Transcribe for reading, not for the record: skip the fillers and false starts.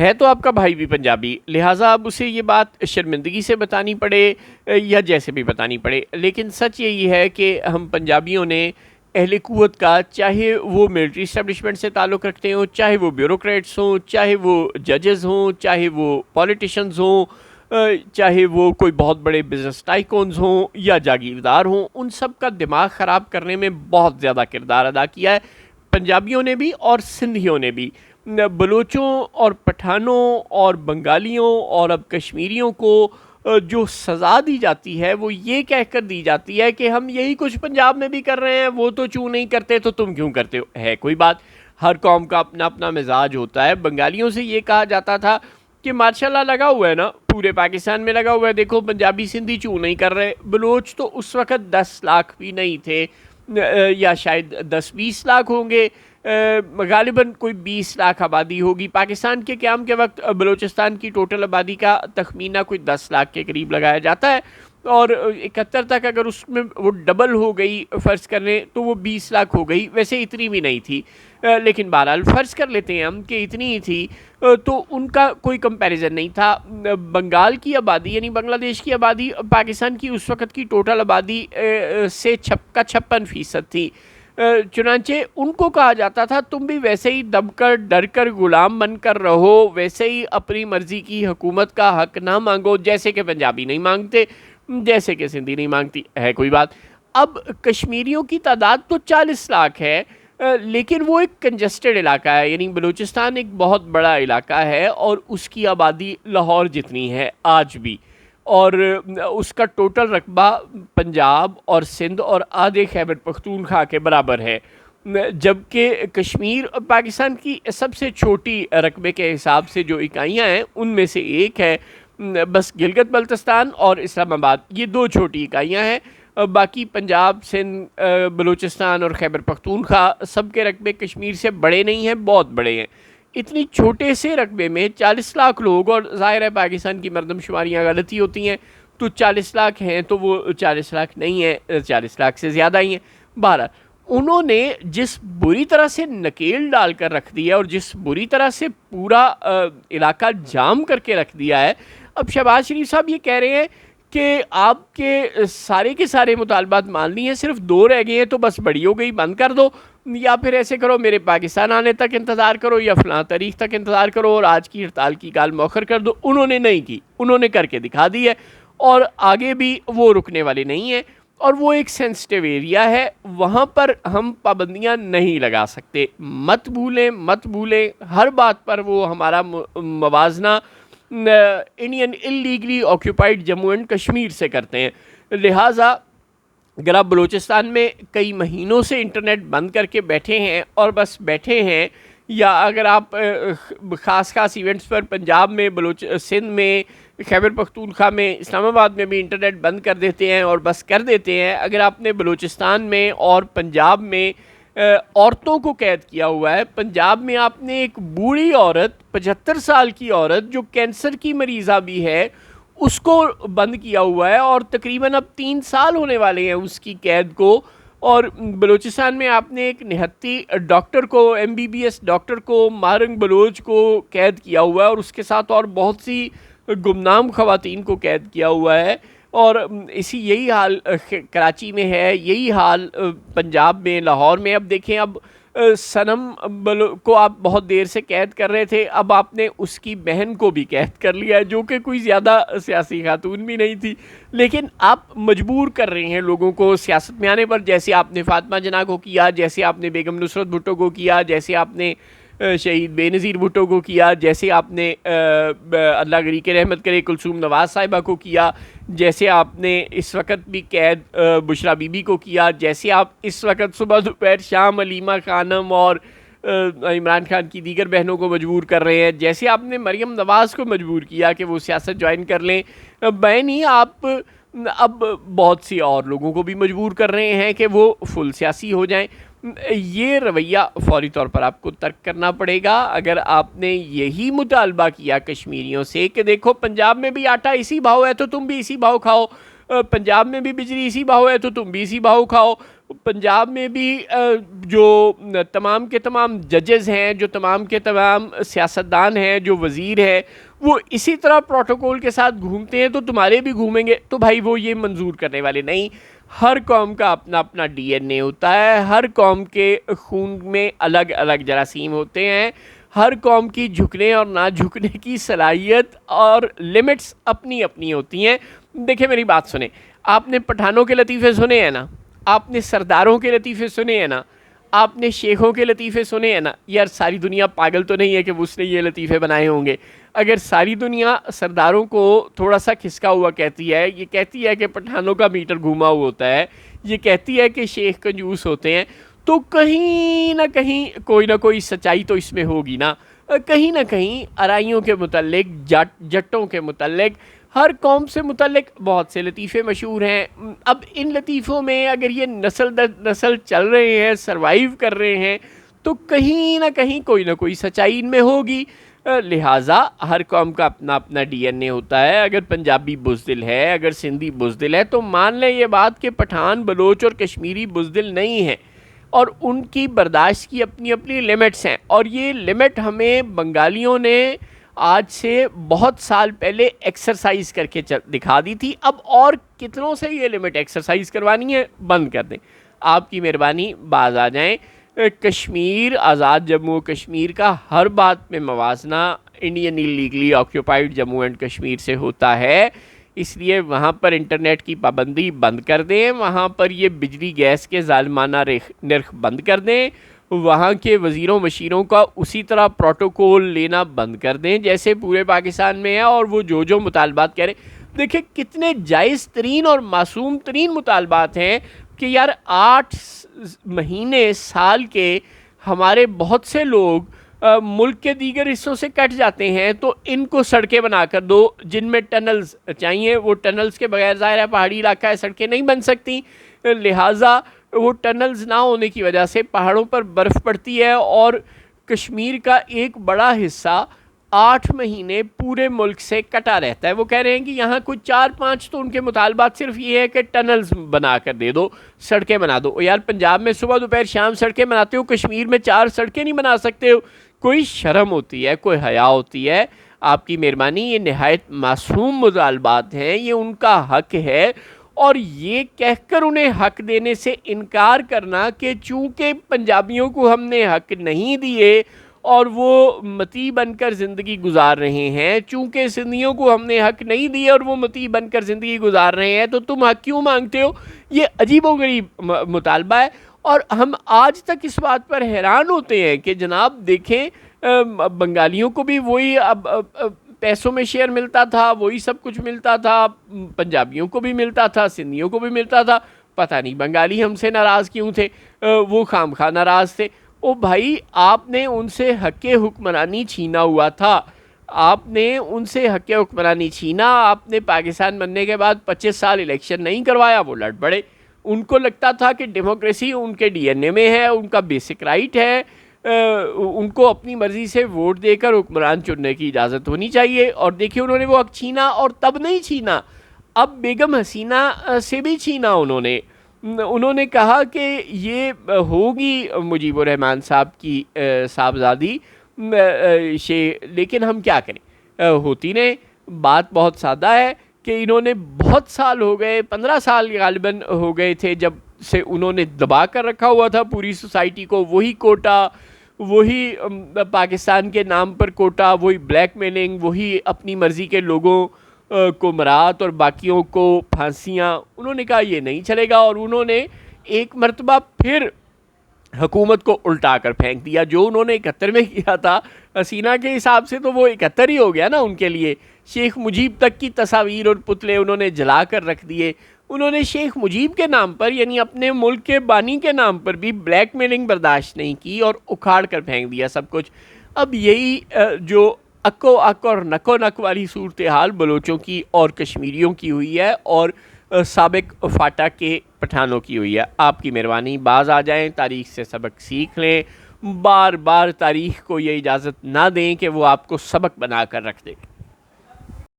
ہے تو آپ کا بھائی بھی پنجابی، لہٰذا اب اسے یہ بات شرمندگی سے بتانی پڑے یا جیسے بھی بتانی پڑے، لیکن سچ یہی ہے کہ ہم پنجابیوں نے اہل قوت کا، چاہے وہ ملٹری اسٹیبلشمنٹ سے تعلق رکھتے ہوں، چاہے وہ بیوروکریٹس ہوں، چاہے وہ ججز ہوں، چاہے وہ پولیٹیشنز ہوں، چاہے وہ کوئی بہت بڑے بزنس ٹائکونز ہوں یا جاگیردار ہوں، ان سب کا دماغ خراب کرنے میں بہت زیادہ کردار ادا کیا ہے پنجابیوں نے بھی اور سندھیوں نے بھی۔ بلوچوں اور پٹھانوں اور بنگالیوں اور اب کشمیریوں کو جو سزا دی جاتی ہے وہ یہ کہہ کر دی جاتی ہے کہ ہم یہی کچھ پنجاب میں بھی کر رہے ہیں، وہ تو چوں نہیں کرتے تو تم کیوں کرتے ہو۔ ہے کوئی بات، ہر قوم کا اپنا اپنا مزاج ہوتا ہے۔ بنگالیوں سے یہ کہا جاتا تھا کہ ماشاءاللہ لگا ہوا ہے نا، پورے پاکستان میں لگا ہوا ہے، دیکھو پنجابی سندھی چوں نہیں کر رہے۔ بلوچ تو اس وقت 10 لاکھ بھی نہیں تھے، یا شاید 10-20 لاکھ ہوں گے، غالباً کوئی 20 لاکھ آبادی ہوگی پاکستان کے قیام کے وقت۔ بلوچستان کی ٹوٹل آبادی کا تخمینہ کوئی 10 لاکھ کے قریب لگایا جاتا ہے، اور 71 تک اگر اس میں وہ ڈبل ہو گئی فرض کرنے تو وہ 20 لاکھ ہو گئی، ویسے اتنی بھی نہیں تھی، لیکن بہرحال فرض کر لیتے ہیں ہم کہ اتنی ہی تھی، تو ان کا کوئی کمپیریزن نہیں تھا۔ بنگال کی آبادی یعنی بنگلہ دیش کی آبادی پاکستان کی اس وقت کی ٹوٹل آبادی سے 56% تھی۔ چنانچہ ان کو کہا جاتا تھا تم بھی ویسے ہی دب کر ڈر کر غلام بن کر رہو، ویسے ہی اپنی مرضی کی حکومت کا حق نہ مانگو، جیسے کہ پنجابی نہیں مانگتے، جیسے کہ سندھی نہیں مانگتی۔ ہے کوئی بات، اب کشمیریوں کی تعداد تو 40 لاکھ ہے، لیکن وہ ایک کنجسٹڈ علاقہ ہے، یعنی بلوچستان ایک بہت بڑا علاقہ ہے اور اس کی آبادی لاہور جتنی ہے آج بھی، اور اس کا ٹوٹل رقبہ پنجاب اور سندھ اور آدھے خیبر پختونخوا کے برابر ہے، جبکہ کشمیر پاکستان کی سب سے چھوٹی رقبے کے حساب سے جو اکائیاں ہیں ان میں سے ایک ہے۔ بس گلگت بلتستان اور اسلام آباد یہ 2 چھوٹی اکائیاں ہیں، باقی پنجاب، سندھ، بلوچستان اور خیبر پختونخوا سب کے رقبے کشمیر سے بڑے نہیں ہیں، بہت بڑے ہیں۔ اتنی چھوٹے سے رقبے میں 40 لاکھ لوگ، اور ظاہر ہے پاکستان کی مردم شماریاں غلطی ہوتی ہیں، تو 40 لاکھ ہیں تو وہ 40 لاکھ نہیں ہیں، 40 لاکھ سے زیادہ ہی ہیں۔ بہرحال انہوں نے جس بری طرح سے نکیل ڈال کر رکھ دیا اور جس بری طرح سے پورا علاقہ جام کر کے رکھ دیا ہے، اب شہباز شریف صاحب یہ کہہ رہے ہیں کہ آپ کے سارے مطالبات مان لی ہیں، صرف 2 رہ گئے ہیں تو بس بڑی ہو گئی، بند کر دو، یا پھر ایسے کرو میرے پاکستان آنے تک انتظار کرو یا فلاں تاریخ تک انتظار کرو اور آج کی ہڑتال کی کال مؤخر کر دو۔ انہوں نے نہیں کی، انہوں نے کر کے دکھا دی ہے، اور آگے بھی وہ رکنے والے نہیں ہیں، اور وہ ایک سینسٹیو ایریا ہے، وہاں پر ہم پابندیاں نہیں لگا سکتے۔ مت بھولیں ہر بات پر وہ ہمارا موازنہ Indian illegally occupied Jammu and Kashmir سے کرتے ہیں۔ لہٰذا اگر آپ بلوچستان میں کئی مہینوں سے انٹرنیٹ بند کر کے بیٹھے ہیں اور بس بیٹھے ہیں، یا اگر آپ خاص ایونٹس پر پنجاب میں، سندھ میں، خیبر پختونخوا میں، اسلام آباد میں بھی انٹرنیٹ بند کر دیتے ہیں اور بس کر دیتے ہیں، اگر آپ نے بلوچستان میں اور پنجاب میں عورتوں کو قید کیا ہوا ہے، پنجاب میں آپ نے ایک بوڑھی عورت، 75 سال کی عورت جو کینسر کی مریضہ بھی ہے، اس کو بند کیا ہوا ہے، اور تقریباً اب 3 سال ہونے والے ہیں اس کی قید کو۔ اور بلوچستان میں آپ نے ایک نہتی ڈاکٹر کو، MBBS ڈاکٹر کو، مارنگ بلوچ کو قید کیا ہوا ہے، اور اس کے ساتھ اور بہت سی گمنام خواتین کو قید کیا ہوا ہے، اور یہی حال کراچی میں ہے، یہی حال پنجاب میں، لاہور میں۔ اب دیکھیں، اب صنم کو آپ بہت دیر سے قید کر رہے تھے، اب آپ نے اس کی بہن کو بھی قید کر لیا ہے، جو کہ کوئی زیادہ سیاسی خاتون بھی نہیں تھی، لیکن آپ مجبور کر رہے ہیں لوگوں کو سیاست میں آنے پر، جیسے آپ نے فاطمہ جناح کو کیا، جیسے آپ نے بیگم نصرت بھٹو کو کیا، جیسے آپ نے شہید بے نظیر بھٹو کو کیا، جیسے آپ نے اللہ گری کے رحمت کرے کلثوم نواز صاحبہ کو کیا، جیسے آپ نے اس وقت بھی قید بشرا بی بی کو کیا، جیسے آپ اس وقت صبح دوپہر شام علیمہ خانم اور عمران خان کی دیگر بہنوں کو مجبور کر رہے ہیں، جیسے آپ نے مریم نواز کو مجبور کیا کہ وہ سیاست جوائن کر لیں، میں نہیں، آپ اب بہت سی اور لوگوں کو بھی مجبور کر رہے ہیں کہ وہ فل سیاسی ہو جائیں۔ یہ رویہ فوری طور پر آپ کو ترک کرنا پڑے گا۔ اگر آپ نے یہی مطالبہ کیا کشمیریوں سے کہ دیکھو پنجاب میں بھی آٹا اسی بھاؤ ہے تو تم بھی اسی بھاؤ کھاؤ، پنجاب میں بھی بجلی اسی بھاؤ ہے تو تم بھی اسی بھاؤ کھاؤ، پنجاب میں بھی جو تمام کے تمام ججز ہیں، جو تمام کے تمام سیاستدان ہیں، جو وزیر ہیں، وہ اسی طرح پروٹوکول کے ساتھ گھومتے ہیں تو تمہارے بھی گھومیں گے، تو بھائی وہ یہ منظور کرنے والے نہیں۔ ہر قوم کا اپنا اپنا ڈی این اے ہوتا ہے، ہر قوم کے خون میں الگ الگ جراثیم ہوتے ہیں، ہر قوم کی جھکنے اور نہ جھکنے کی صلاحیت اور لمٹس اپنی اپنی ہوتی ہیں۔ دیکھیں میری بات سنیں، آپ نے پٹھانوں کے لطیفے سنے ہیں نا، آپ نے سرداروں کے لطیفے سنے ہیں نا، آپ نے شیخوں کے لطیفے سنے ہیں نا۔ یار ساری دنیا پاگل تو نہیں ہے کہ اس نے یہ لطیفے بنائے ہوں گے۔ اگر ساری دنیا سرداروں کو تھوڑا سا کھسکا ہوا کہتی ہے، یہ کہتی ہے کہ پٹھانوں کا میٹر گھوما ہوا ہوتا ہے، یہ کہتی ہے کہ شیخ کنجوس ہوتے ہیں، تو کہیں نہ کہیں کوئی نہ کوئی سچائی تو اس میں ہوگی نا۔ کہیں نہ کہیں ارائیوں کے متعلق، جٹوں کے متعلق، ہر قوم سے متعلق بہت سے لطیفے مشہور ہیں۔ اب ان لطیفوں میں اگر یہ نسل در نسل چل رہے ہیں، سروائیو کر رہے ہیں، تو کہیں نہ کہیں کوئی نہ کوئی سچائی ان میں ہوگی۔ لہٰذا ہر قوم کا اپنا اپنا ڈی این اے ہوتا ہے۔ اگر پنجابی بزدل ہے، اگر سندھی بزدل ہے، تو مان لیں یہ بات کہ پٹھان، بلوچ اور کشمیری بزدل نہیں ہیں، اور ان کی برداشت کی اپنی اپنی لمٹس ہیں، اور یہ لمٹ ہمیں بنگالیوں نے آج سے بہت سال پہلے ایکسرسائز کر کے دکھا دی تھی۔ اب اور کتنوں سے یہ لمٹ ایکسرسائز کروانی ہے؟ بند کر دیں، آپ کی مہربانی، باز آ جائیں۔ کشمیر، آزاد جموں کشمیر کا ہر بات میں موازنہ Indian legally occupied Jammu and Kashmir سے ہوتا ہے، اس لیے وہاں پر انٹرنیٹ کی پابندی بند کر دیں، وہاں پر یہ بجلی گیس کے ظالمانہ نرخ بند کر دیں، وہاں کے وزیروں مشیروں کا اسی طرح پروٹوکول لینا بند کر دیں جیسے پورے پاکستان میں ہے، اور وہ جو مطالبات کہہ رہے ہیں، دیکھیں کتنے جائز ترین اور معصوم ترین مطالبات ہیں کہ یار 8 مہینے سال کے ہمارے بہت سے لوگ ملک کے دیگر حصوں سے کٹ جاتے ہیں، تو ان کو سڑکیں بنا کر دو جن میں ٹنلز چاہیے۔ وہ ٹنلز کے بغیر ظاہر ہے پہاڑی علاقہ ہے، سڑکیں نہیں بن سکتی، لہٰذا وہ ٹنلز نہ ہونے کی وجہ سے پہاڑوں پر برف پڑتی ہے، اور کشمیر کا ایک بڑا حصہ 8 مہینے پورے ملک سے کٹا رہتا ہے۔ وہ کہہ رہے ہیں کہ یہاں کچھ 4-5 تو ان کے مطالبات صرف یہ ہے کہ ٹنلز بنا کر دے دو، سڑکیں بنا دو۔ یار پنجاب میں صبح دوپہر شام سڑکیں بناتے ہو، کشمیر میں 4 سڑکیں نہیں بنا سکتے ہو؟ کوئی شرم ہوتی ہے، کوئی حیا ہوتی ہے؟ آپ کی مہربانی، یہ نہایت معصوم مطالبات ہیں، یہ ان کا حق ہے، اور یہ کہہ کر انہیں حق دینے سے انکار کرنا کہ چونکہ پنجابیوں کو ہم نے حق نہیں دیے اور وہ متی بن کر زندگی گزار رہے ہیں، چونکہ سندھیوں کو ہم نے حق نہیں دیے اور وہ متی بن کر زندگی گزار رہے ہیں، تو تم حق کیوں مانگتے ہو؟ یہ عجیب و غریب مطالبہ ہے، اور ہم آج تک اس بات پر حیران ہوتے ہیں کہ جناب دیکھیں بنگالیوں کو بھی وہی اب پیسوں میں شیئر ملتا تھا، وہی سب کچھ ملتا تھا، پنجابیوں کو بھی ملتا تھا، سندھیوں کو بھی ملتا تھا، پتہ نہیں بنگالی ہم سے ناراض کیوں تھے، وہ خام خواہ ناراض تھے۔ او بھائی، آپ نے ان سے حق حکمرانی چھینا ہوا تھا، آپ نے ان سے حق حکمرانی چھینا، آپ نے پاکستان بننے کے بعد 25 سال الیکشن نہیں کروایا، وہ لڑ پڑے۔ ان کو لگتا تھا کہ ڈیموکریسی ان کے ڈی این اے میں ہے، ان کا بیسک رائٹ ہے، ان کو اپنی مرضی سے ووٹ دے کر حکمران چننے کی اجازت ہونی چاہیے، اور دیکھیے انہوں نے وہ حق چھینا، اور تب نہیں چھینا، اب بیگم حسینہ سے بھی چھینا انہوں نے کہا کہ یہ ہوگی مجیب الرحمان صاحب کی صاحبزادی، لیکن ہم کیا کریں، ہوتی نہیں۔ بات بہت سادہ ہے کہ انہوں نے بہت سال ہو گئے، 15 سال غالباً ہو گئے تھے جب سے انہوں نے دبا کر رکھا ہوا تھا پوری سوسائٹی کو، وہی کوٹا، وہی پاکستان کے نام پر کوٹا، وہی بلیک میلنگ، وہی اپنی مرضی کے لوگوں کو مراد اور باقیوں کو پھانسیاں۔ انہوں نے کہا یہ نہیں چلے گا، اور انہوں نے ایک مرتبہ پھر حکومت کو الٹا کر پھینک دیا۔ جو انہوں نے 71 میں کیا تھا حسینہ کے حساب سے تو وہ 71 ہی ہو گیا نا ان کے لیے۔ شیخ مجیب تک کی تصاویر اور پتلے انہوں نے جلا کر رکھ دیے۔ انہوں نے شیخ مجیب کے نام پر، یعنی اپنے ملک کے بانی کے نام پر بھی بلیک میلنگ برداشت نہیں کی اور اکھاڑ کر پھینک دیا سب کچھ۔ اب یہی جو اکو اک اور نکو نک والی صورتحال بلوچوں کی اور کشمیریوں کی ہوئی ہے، اور سابق فاٹا کے پٹھانوں کی ہوئی ہے۔ آپ کی مہربانی، باز آ جائیں، تاریخ سے سبق سیکھ لیں، بار بار تاریخ کو یہ اجازت نہ دیں کہ وہ آپ کو سبق بنا کر رکھ دے۔